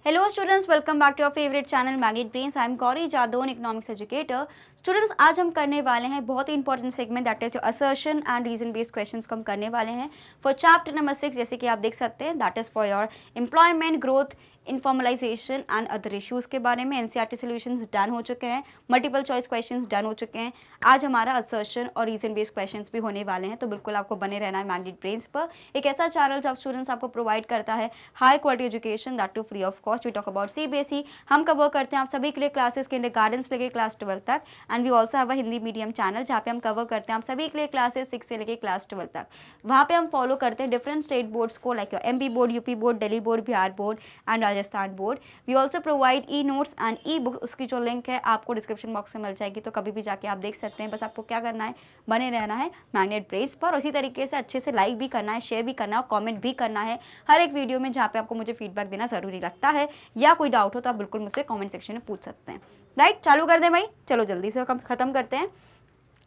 Hello students, welcome back to our favorite channel Magnet Brains. I am Gauri Jadon, economics educator. Students आज हम करने वाले हैं बहुत ही important segment that is assertion and reason based questions को हम करने वाले हैं फॉर चैप्टर नंबर 6। जैसे कि आप देख सकते हैं that is for your employment growth informalisation and other issues के बारे में एनसीईआरटी सॉल्यूशंस डन हो चुके हैं, मल्टीपल चॉइस क्वेश्चंस डन हो चुके हैं। आज हमारा असर्शन और रीजन बेस्ड क्वेश्चंस भी होने वाले हैं, तो बिल्कुल आपको बने रहना है मैग्नेट ब्रेन्स पर, एक ऐसा चैनल जो स्टूडेंट्स आपको प्रोवाइड करता है high quality education that too free of cost. We talk about CBSE, हम कवर करते हैं आप सभी के लिए क्लासेस किंडरगार्टन से लेकर क्लास 12 तक, and we also have a Hindi medium channel जहाँ पे हम कवर करते हैं आप सभी के लिए क्लासेस 6 से लेकर क्लास 12 तक। वहाँ पे हम फॉलो करते हैं डिफरेंट स्टेट बोर्ड्स को, like MP board, UP board, Delhi board, Bihar board and Rajasthan board. We also provide e notes and e book, उसकी जो लिंक है आपको डिस्क्रिप्शन बॉक्स में मिल जाएगी, तो कभी भी जाके आप देख सकते हैं। बस आपको क्या करना है, बने रहना है मैग्नेट ब्रेस पर, उसी तरीके से अच्छे से लाइक भी करना है, शेयर भी करना है और कमेंट भी करना है हर एक वीडियो में जहाँ पे आपको मुझे फीडबैक देना जरूरी लगता है, या कोई डाउट हो तो आप बिल्कुल मुझसे कमेंट सेक्शन में पूछ सकते हैं। राइट, चालू कर दें भाई, चलो जल्दी से खत्म करते हैं।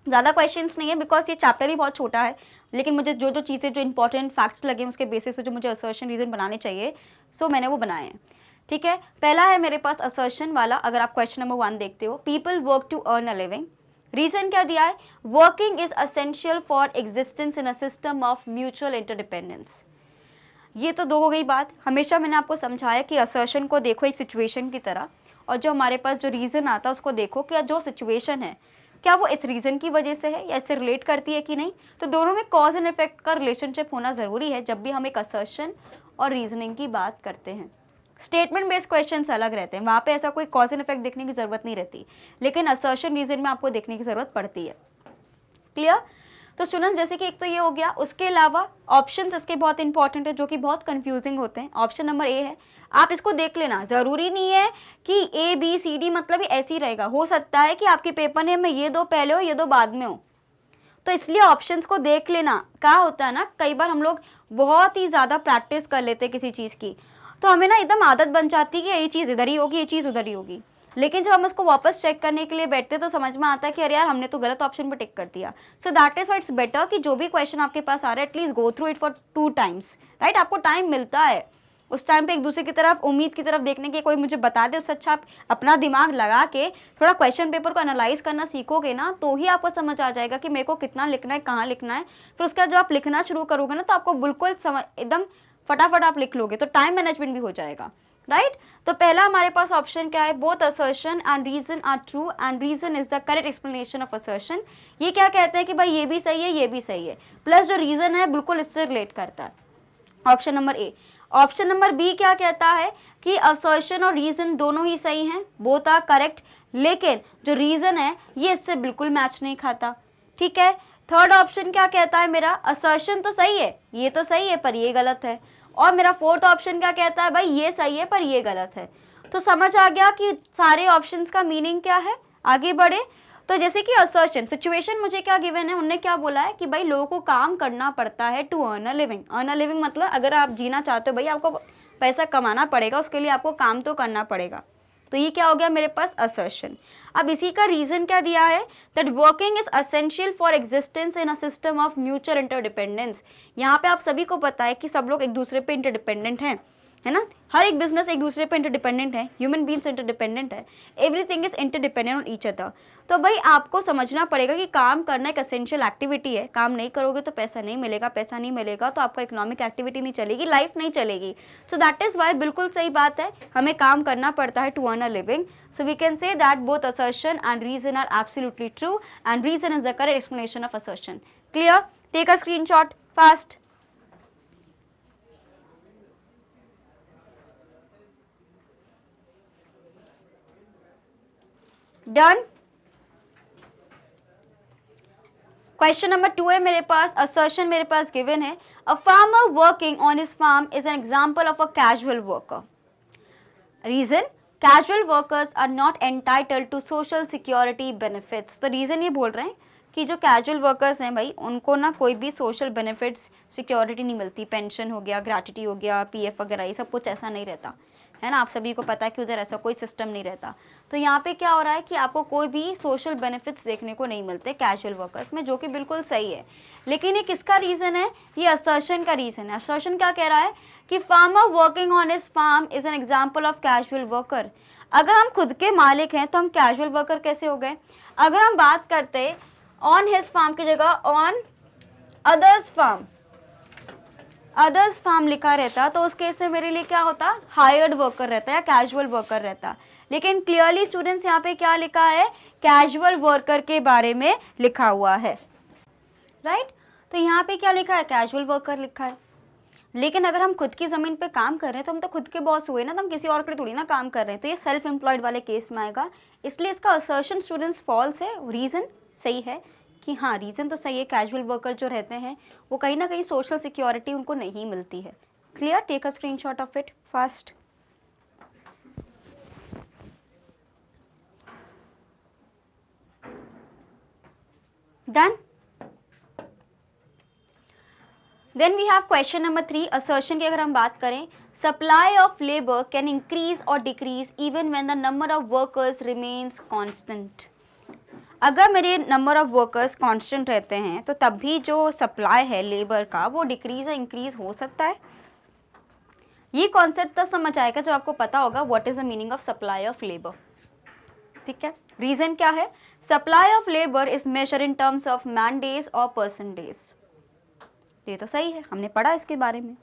ज़्यादा क्वेश्चंस नहीं है बिकॉज ये चैप्टर ही बहुत छोटा है, लेकिन मुझे जो जो चीज़ें जो इंपॉर्टेंट फैक्ट्स लगे उसके बेसिस पे जो मुझे असर्शन रीजन बनाने चाहिए, सो मैंने वो बनाए हैं। ठीक है, पहला है मेरे पास असर्शन वाला। अगर आप क्वेश्चन नंबर 1 देखते हो, people work to earn a living. Reason क्या दिया है, working is essential for existence in a system of mutual interdependence. ये तो दो हो गई बात। हमेशा मैंने आपको समझाया कि असर्शन को देखो एक सिचुएशन की तरह, और जो हमारे पास जो रीज़न आता है उसको देखो कि जो सिचुएशन है क्या वो इस रीज़न की वजह से है या इससे रिलेट करती है कि नहीं। तो दोनों में कॉज एंड इफेक्ट का रिलेशनशिप होना ज़रूरी है जब भी हम एक असर्शन और रीजनिंग की बात करते हैं। स्टेटमेंट बेस्ड क्वेश्चंस अलग रहते हैं, वहाँ पे ऐसा कोई कॉज एंड इफेक्ट देखने की ज़रूरत नहीं रहती, लेकिन असर्शन रीजन में आपको देखने की ज़रूरत पड़ती है। क्लियर? तो स्टूडेंट्स जैसे कि एक तो ये हो गया, उसके अलावा ऑप्शंस इसके बहुत इंपॉर्टेंट है जो कि बहुत कंफ्यूजिंग होते हैं। ऑप्शन नंबर ए है, आप इसको देख लेना, ज़रूरी नहीं है कि ए बी सी डी मतलब ऐसे ही रहेगा, हो सकता है कि आपके पेपर में ये दो पहले हो ये दो बाद में हो, तो इसलिए ऑप्शंस को देख लेना। क्या होता है ना, कई बार हम लोग बहुत ही ज़्यादा प्रैक्टिस कर लेते हैं किसी चीज़ की, तो हमें ना एकदम आदत बन जाती है कि ये चीज़ इधर ही होगी, ये चीज़ उधर ही होगी, लेकिन जब हम उसको वापस चेक करने के लिए बैठते तो समझ में आता है कि अरे यार हमने तो गलत ऑप्शन पे टिक कर दिया। So that is why it's better कि जो भी क्वेश्चन आपके पास आ रहा है at least go through it for 2 times. Right, आपको टाइम मिलता है उस टाइम पे एक दूसरे की तरफ, उम्मीद की तरफ देखने के, कोई मुझे बता दे, उससे अच्छा आप अपना दिमाग लगा के थोड़ा क्वेश्चन पेपर को एनालाइज करना सीखोगे ना, तो ही आपको समझ आ जाएगा कि मेरे को कितना लिखना है, कहाँ लिखना है। फिर उसके बाद जब आप लिखना शुरू करोगे ना तो आपको बिल्कुल एकदम फटाफट आप लिख लोगे, तो टाइम मैनेजमेंट भी हो जाएगा। राइट, तो पहला हमारे पास ऑप्शन क्या है, both assertion and reason are true and reason is the correct explanation of assertion. ये क्या कहते हैं कि भाई ये भी सही है ये भी सही है, प्लस जो रीजन है बिल्कुल इससे रिलेट करता है, option number A. Option number B क्या कहता है कि असर्शन और रीजन दोनों ही सही हैं, बोथ आर करेक्ट, लेकिन जो रीजन है ये इससे बिल्कुल मैच नहीं खाता। ठीक है, थर्ड ऑप्शन क्या कहता है मेरा, असर्शन तो सही है, ये तो सही है पर ये गलत है, और मेरा फोर्थ ऑप्शन क्या कहता है, भाई ये सही है पर ये गलत है। तो समझ आ गया कि सारे ऑप्शंस का मीनिंग क्या है। आगे बढ़े तो जैसे कि असर्शन सिचुएशन मुझे क्या गिवन है, उन्होंने क्या बोला है कि भाई लोगों को काम करना पड़ता है to earn a living. Earn a living मतलब अगर आप जीना चाहते हो भाई आपको पैसा कमाना पड़ेगा, उसके लिए आपको काम तो करना पड़ेगा। तो ये क्या हो गया मेरे पास असर्शन। अब इसी का रीजन क्या दिया है, that working is essential for existence in a system of mutual interdependence. यहाँ पे आप सभी को पता है कि सब लोग एक दूसरे पे इंटरडिपेंडेंट हैं, है ना, हर एक बिजनेस एक दूसरे पे इंटरडिपेंडेंट है, ह्यूमन बीइंग्स इंटरडिपेंडेंट है, everything is interdependent on each other. तो भाई आपको समझना पड़ेगा कि काम करना एक एसेंशियल एक्टिविटी है, काम नहीं करोगे तो पैसा नहीं मिलेगा, पैसा नहीं मिलेगा तो आपका इकोनॉमिक एक्टिविटी नहीं चलेगी, लाइफ नहीं चलेगी। सो दैट इज वाई बिल्कुल सही बात है, हमें काम करना पड़ता है to earn a living. So we can say that both assertion and reason are absolutely true and reason is the correct explanation of assertion. Clear? Take a screenshot fast. Done. Question number 2 है मेरे पास, assertion मेरे पास given है, a farmer working on his farm is an example of a casual worker. Reason, casual workers are not entitled to social security benefits. तो reason ये बोल रहे हैं कि जो कैजुअल वर्कर्स हैं भाई उनको ना कोई भी सोशल बेनिफिट्स सिक्योरिटी नहीं मिलती, पेंशन हो गया, ग्रेच्युटी हो गया, पीएफ वगैरह, ये सब कुछ ऐसा नहीं रहता, है ना, आप सभी को पता है कि उधर ऐसा कोई सिस्टम नहीं रहता। तो यहाँ पे क्या हो रहा है कि आपको कोई भी सोशल बेनिफिट्स देखने को नहीं मिलते कैजुअल वर्कर्स में, जो कि बिल्कुल सही है। लेकिन ये किसका रीज़न है? ये असर्शन का रीज़न है। असर्शन क्या कह रहा है कि farmer working on his farm is an example of casual worker. अगर हम खुद के मालिक हैं तो हम कैजुअल वर्कर कैसे हो गए? अगर हम बात करते ऑन हिज फार्म की जगह on others farm, others farm लिखा रहता तो उस केस में मेरे लिए क्या होता? हायर्ड वर्कर रहता या कैजुअल वर्कर रहता। लेकिन क्लियरली स्टूडेंट्स यहाँ पे क्या लिखा है? कैजुअल वर्कर के बारे में लिखा हुआ है, राइट? तो यहाँ पे क्या लिखा है? कैजुअल वर्कर लिखा है। लेकिन अगर हम खुद की ज़मीन पे काम कर रहे हैं तो हम तो खुद के बॉस हुए ना, तो हम किसी और के लिए थोड़ी ना काम कर रहे हैं। तो ये सेल्फ एम्प्लॉयड वाले केस में आएगा, इसलिए इसका असर्शन स्टूडेंट्स फॉल्स है। रीज़न सही है कि हाँ, रीज़न तो सही है, कैजुअल वर्कर जो रहते हैं वो कहीं ना कहीं सोशल सिक्योरिटी उनको नहीं मिलती है। Clear? Take a screenshot of it fast. Done? Then we have question number 3, assertion की अगर हम बात करें, supply of labour can increase और decrease even when the number of workers remains constant. अगर मेरे नंबर ऑफ वर्कर्स कांस्टेंट रहते हैं तो तब भी जो सप्लाई है लेबर का वो डिक्रीज या इंक्रीज हो सकता है। ये कॉन्सेप्ट तो समझ आएगा जब आपको पता होगा what is the meaning of supply of labour. ठीक है, रीजन क्या है? Supply of labour is measured in terms of man days और पर्सन डेज। ये तो सही है, हमने पढ़ा इसके बारे में।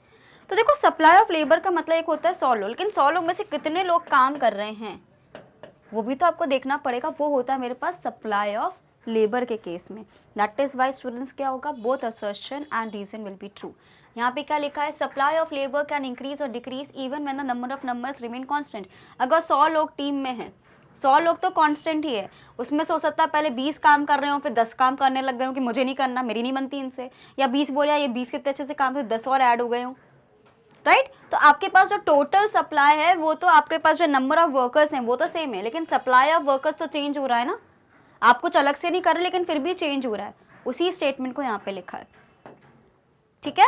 तो देखो, सप्लाई ऑफ लेबर का मतलब एक होता है 100 लोग, लेकिन 100 लोग में से कितने लोग काम कर रहे हैं वो भी तो आपको देखना पड़ेगा। वो होता है मेरे पास सप्लाई ऑफ लेबर के केस में। दैट इज वाई स्टूडेंट्स क्या होगा? Both assertion and reason will be true. यहाँ पे क्या लिखा है? Supply of labour can increase और decrease even when the number of numbers remain constant. अगर 100 लोग टीम में हैं, 100 लोग तो कांस्टेंट ही है, उसमें से हो सकता है पहले 20 काम कर रहे हो, फिर 10 काम करने लग गए हो कि मुझे नहीं करना, मेरी नहीं बनती इनसे, या 20 बोले ये 20 कितने अच्छे से काम है, 10 और ऐड हो गए हो, राइट? तो आपके पास जो टोटल सप्लाई है वो तो आपके पास जो नंबर ऑफ वर्कर्स हैं वो तो सेम है, लेकिन सप्लाई ऑफ वर्कर्स तो चेंज हो रहा है ना। आप कुछ अलग से नहीं कर रहे लेकिन फिर भी चेंज हो रहा है। उसी स्टेटमेंट को यहाँ पे लिखा है। ठीक है,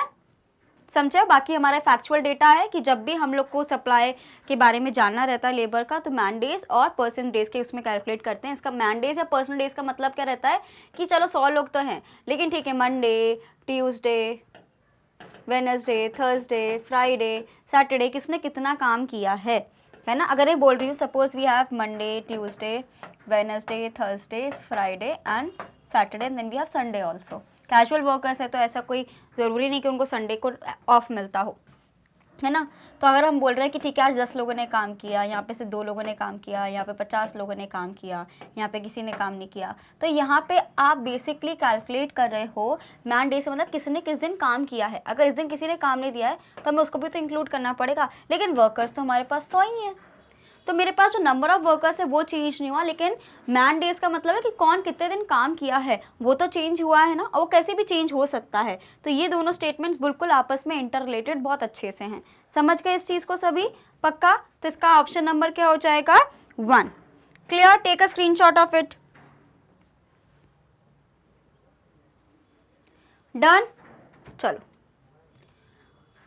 समझे? बाकी हमारा फैक्चुअल डेटा है कि जब भी हम लोग को सप्लाई के बारे में जानना रहता है लेबर का, तो मैन डेज और पर्सन डेज के उसमें कैलकुलेट करते हैं। इसका मैन डेज या पर्सन डेज का मतलब क्या रहता है कि चलो 100 लोग तो हैं, लेकिन ठीक है, Monday, Tuesday, Wednesday, Thursday, Friday, Saturday किसने कितना काम किया है ना। अगर मैं बोल रही हूँ suppose we have Monday, Tuesday, Wednesday, Thursday, Friday and Saturday, then we have Sunday also. Casual workers है तो ऐसा कोई ज़रूरी नहीं कि उनको संडे को ऑफ मिलता हो, है ना। तो अगर हम बोल रहे हैं कि ठीक है आज 10 लोगों ने काम किया, यहाँ पे से 2 लोगों ने काम किया, यहाँ पे 50 लोगों ने काम किया, यहाँ पे किसी ने काम नहीं किया, तो यहाँ पे आप बेसिकली कैलकुलेट कर रहे हो मैन डे से, मतलब किसने किस दिन काम किया है। अगर इस दिन किसी ने काम नहीं दिया है तो हमें उसको भी तो इंक्लूड करना पड़ेगा, लेकिन वर्कर्स तो हमारे पास 100 ही हैं, तो मेरे पास जो नंबर ऑफ वर्कर्स है वो चेंज नहीं हुआ, लेकिन मैन डेज का मतलब है कि कौन कितने दिन काम किया है वो तो चेंज हुआ है ना, और वो कैसे भी चेंज हो सकता है। तो ये दोनों स्टेटमेंट्स बिल्कुल आपस में इंटर रिलेटेड बहुत अच्छे से हैं। समझ गए इस चीज़ को सभी? पक्का? तो इसका ऑप्शन नंबर क्या हो जाएगा? 1। Clear? Take a screenshot of it. Done? चलो,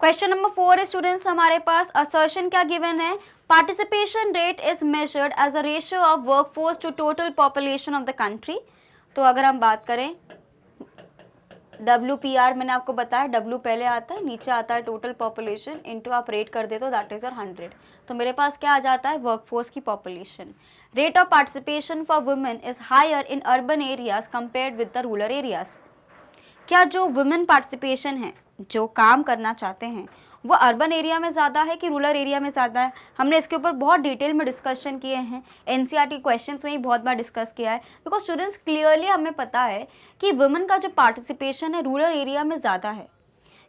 क्वेश्चन नंबर 4 है स्टूडेंट्स हमारे पास। असर्शन क्या गिवन है? Participation rate is measured as a ratio of workforce to total population of the country. तो अगर हम बात करें WPR, मैंने आपको बताया W पहले आता है, नीचे आता है टोटल पॉपुलेशन, इनटू आप रेट कर दे तो दैट इज 100। तो मेरे पास क्या आ जाता है? वर्कफोर्स की population. Rate of participation for women is higher in urban areas compared with the rural areas. क्या जो वुमेन पार्टिसिपेशन है, जो काम करना चाहते हैं, वो अर्बन एरिया में ज़्यादा है कि रूरल एरिया में ज़्यादा है? हमने इसके ऊपर बहुत डिटेल में डिस्कशन किए हैं, NCERT क्वेश्चंस में ही बहुत बार डिस्कस किया है, बिकॉज स्टूडेंट्स क्लियरली हमें पता है कि वुमेन का जो पार्टिसिपेशन है रूरल एरिया में ज़्यादा है,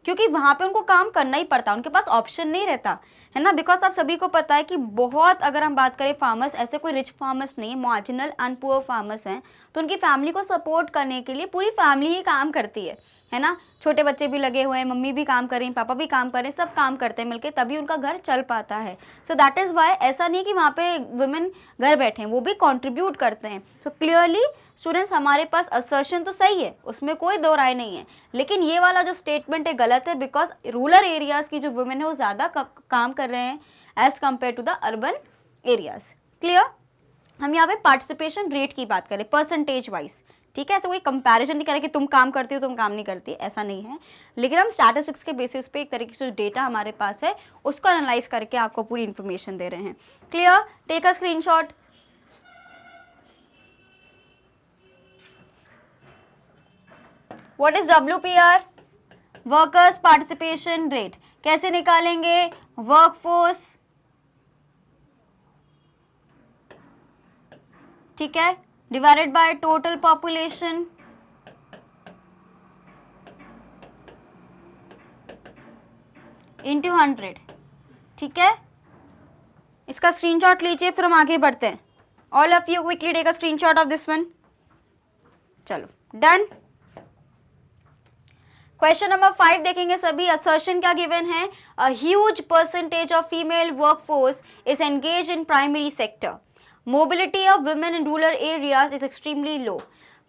क्योंकि वहाँ पे उनको काम करना ही पड़ता है, उनके पास ऑप्शन नहीं रहता है ना। बिकॉज आप सभी को पता है कि बहुत, अगर हम बात करें फार्मर्स, ऐसे कोई रिच फार्मर्स नहीं है, मार्जिनल एंड पुअर फार्मर्स हैं, तो उनकी फैमिली को सपोर्ट करने के लिए पूरी फैमिली ही काम करती है है ना, छोटे बच्चे भी लगे हुए हैं, मम्मी भी काम कर रही हैं, पापा भी काम कर रहे हैं, सब काम करते हैं मिलके, तभी उनका घर चल पाता है। सो दैट इज़ वाई ऐसा नहीं कि वहाँ पे वुमेन घर बैठे हैं, वो भी कंट्रीब्यूट करते हैं। तो क्लियरली स्टूडेंट्स हमारे पास असर्शन तो सही है, उसमें कोई दो राय नहीं है, लेकिन ये वाला जो स्टेटमेंट है गलत है, बिकॉज रूरल एरियाज़ की जो वुमेन है वो ज़्यादा काम कर रहे हैं as compare to the urban areas. Clear? हम यहाँ पे पार्टिसिपेशन रेट की बात करें परसेंटेज वाइज, ठीक है, ऐसा कोई कंपैरिजन नहीं करें कि तुम काम करती हो तुम काम नहीं करती, ऐसा नहीं है, लेकिन हम स्टैटिस्टिक्स के बेसिस पे एक तरीके से जो डेटा हमारे पास है उसको एनालाइज करके आपको पूरी इंफॉर्मेशन दे रहे हैं। Clear? Take a screenshot. What is WPR? Workers participation rate. कैसे निकालेंगे? वर्कफोर्स, ठीक है, divided by total population into 100, ठीक है। इसका स्क्रीनशॉट लीजिए, फिर हम आगे बढ़ते हैं। All of you quickly take a screenshot of this one. चलो डन। क्वेश्चन नंबर 5 देखेंगे सभी। असर्शन क्या गिवन है? A huge percentage of female workforce is engage in primary sector. Mobility of women in rural areas is extremely low.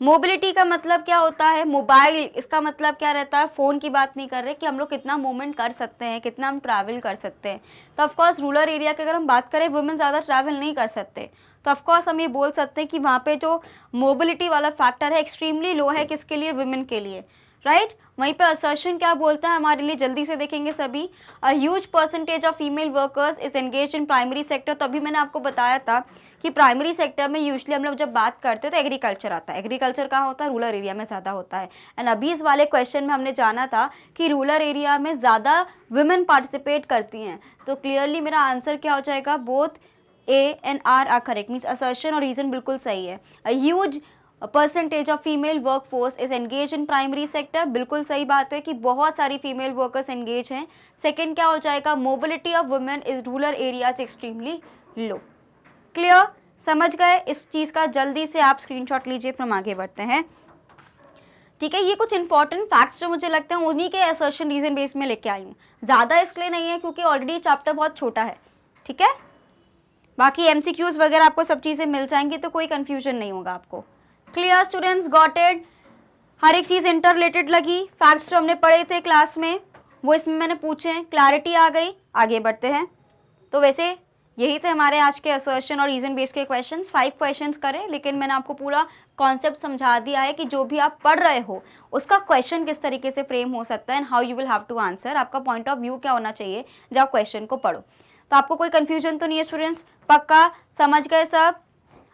Mobility का मतलब क्या होता है? मोबाइल, इसका मतलब क्या रहता है? फ़ोन की बात नहीं कर रहे कि हम लोग कितना मूवमेंट कर सकते हैं, कितना हम ट्रैवल कर सकते हैं। तो ऑफकोर्स रूरल एरिया की अगर हम बात करें, वुमेन ज़्यादा ट्रैवल नहीं कर सकते, तो ऑफकोर्स हम ये बोल सकते हैं कि वहाँ पे जो मोबिलिटी वाला फैक्टर है एक्सट्रीमली लो है। किसके लिए? वुमेन के लिए, राइट। वहीं पे असर्शन क्या बोलता है हमारे लिए, जल्दी से देखेंगे सभी। अ huge percentage of female workers is engage in primary sector. तो अभी मैंने आपको बताया था कि प्राइमरी सेक्टर में यूजुअली हम लोग जब बात करते हैं तो एग्रीकल्चर आता है। एग्रीकल्चर कहाँ होता है? रूरल एरिया में ज़्यादा होता है। एंड अभी इस वाले क्वेश्चन में हमने जाना था कि रूरल एरिया में ज़्यादा वुमेन पार्टिसिपेट करती हैं। तो क्लियरली मेरा आंसर क्या हो जाएगा? Both A and R are correct, means assertion और रीजन बिल्कुल सही है। A huge percentage of female workforce is engage in primary sector, बिल्कुल सही बात है कि बहुत सारी फीमेल वर्कर्स एंगेज हैं। सेकंड क्या हो जाएगा? Mobility of women is rural areas extremely low. Clear? समझ गए इस चीज़ का? जल्दी से आप स्क्रीनशॉट लीजिए, फिर हम आगे बढ़ते हैं, ठीक है। ये कुछ इंपॉर्टेंट फैक्ट्स जो मुझे लगते हैं उन्हीं के असर्शन रीजन बेस में लेके आई हूँ। ज़्यादा इसलिए नहीं है क्योंकि ऑलरेडी चैप्टर बहुत छोटा है, ठीक है। बाकी MCQs वगैरह आपको सब चीज़ें मिल जाएंगी, तो कोई कन्फ्यूजन नहीं होगा आपको। Clear students? Got it? हर एक चीज़ इंटर रिलेटेड लगी। फैक्ट्स जो हमने पढ़े थे क्लास में वो इसमें मैंने पूछे हैं, क्लैरिटी आ गई। आगे बढ़ते हैं। तो वैसे यही थे हमारे आज के असर्शन और रीजन बेस्ड के क्वेश्चंस। 5 क्वेश्चंस करें, लेकिन मैंने आपको पूरा कॉन्सेप्ट समझा दिया है कि जो भी आप पढ़ रहे हो उसका क्वेश्चन किस तरीके से फ्रेम हो सकता है and how you will have to answer. आपका पॉइंट ऑफ व्यू क्या होना चाहिए जब आप क्वेश्चन को पढ़ो। तो आपको कोई कंफ्यूजन तो नहीं है स्टूडेंट्स? पक्का समझ गए सब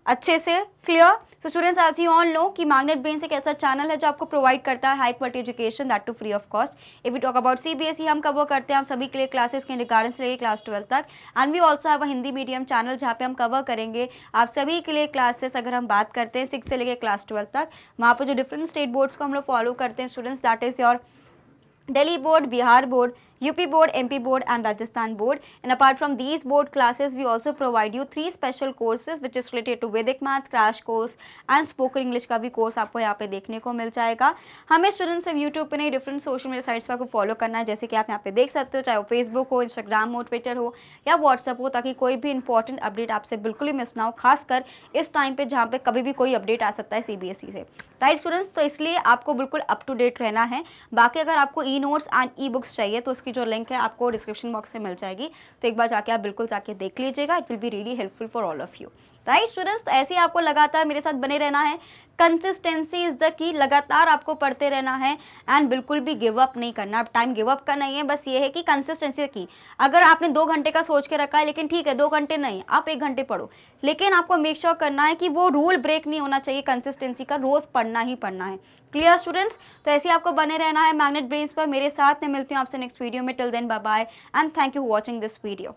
अच्छे से? क्लियर? तो students as you all know कि मैग्नेट ब्रेन्स एक ऐसा चैनल है जो आपको प्रोवाइड करता है high quality education, that too free of cost. If we talk about CBSE, हम कवर करते हैं हम सभी के लिए क्लासेस के रिगार्डिंग से लेकर क्लास 12 तक। And we also have a Hindi medium channel जहाँ पे हम कवर करेंगे आप सभी के लिए क्लासेस। अगर हम बात करते हैं 6 से लेकर क्लास 12 तक, वहाँ पर जो डिफरेंट स्टेट बोर्ड्स को हम लोग फॉलो करते हैं students, that is your Delhi board, Bihar board, UP board, MP board and Rajasthan board. And apart from these board classes, we also provide you 3 special courses which is related to Vedic maths, crash course and spoken English का भी course आपको यहाँ पे देखने को मिल जाएगा। हमें students सिर्फ यूट्यूब पे नहीं, डिफरेंट सोशल मीडिया साइट्स पर आपको फॉलो करना है, जैसे कि आप यहाँ पे देख सकते हो, चाहे वो फेसबुक हो, इंस्टाग्राम हो, ट्विटर हो या व्हाट्सअप हो, ताकि कोई भी इंपॉर्टेंट अपडेट आपसे बिल्कुल ही मिस ना हो, खासकर इस टाइम पे जहाँ पे कभी भी कोई अपडेट आ सकता है CBSE से, राइट स्टूडेंट्स। तो इसलिए आपको बिल्कुल अप टू डेट रहना है। बाकी अगर आपको ई-नोट्स एंड ई-बुक्स चाहिए तो उसकी जो लिंक है आपको डिस्क्रिप्शन बॉक्स में मिल जाएगी, तो एक बार जाके आप बिल्कुल जाके देख लीजिएगा। It will be really helpful for all of you, right students. तो ऐसे ही आपको लगातार मेरे साथ बने रहना है। कंसिस्टेंसी इज द की, लगातार आपको पढ़ते रहना है एंड बिल्कुल भी गिव अप नहीं करना। अब टाइम गिव अप का नहीं है, बस ये है कि कंसिस्टेंसी की। अगर आपने 2 घंटे का सोच के रखा है, लेकिन ठीक है 2 घंटे नहीं, आप 1 घंटे पढ़ो, लेकिन आपको मेक श्योर करना है कि वो रूल ब्रेक नहीं होना चाहिए। कंसिस्टेंसी का रोज पढ़ना ही पढ़ना है। Clear students? तो ऐसे ही आपको बने रहना है मैग्नेट ब्रेन्स पर। मेरे साथ में मिलती हूँ आपसे नेक्स्ट वीडियो में। Till then bye bye and thank you for watching this video.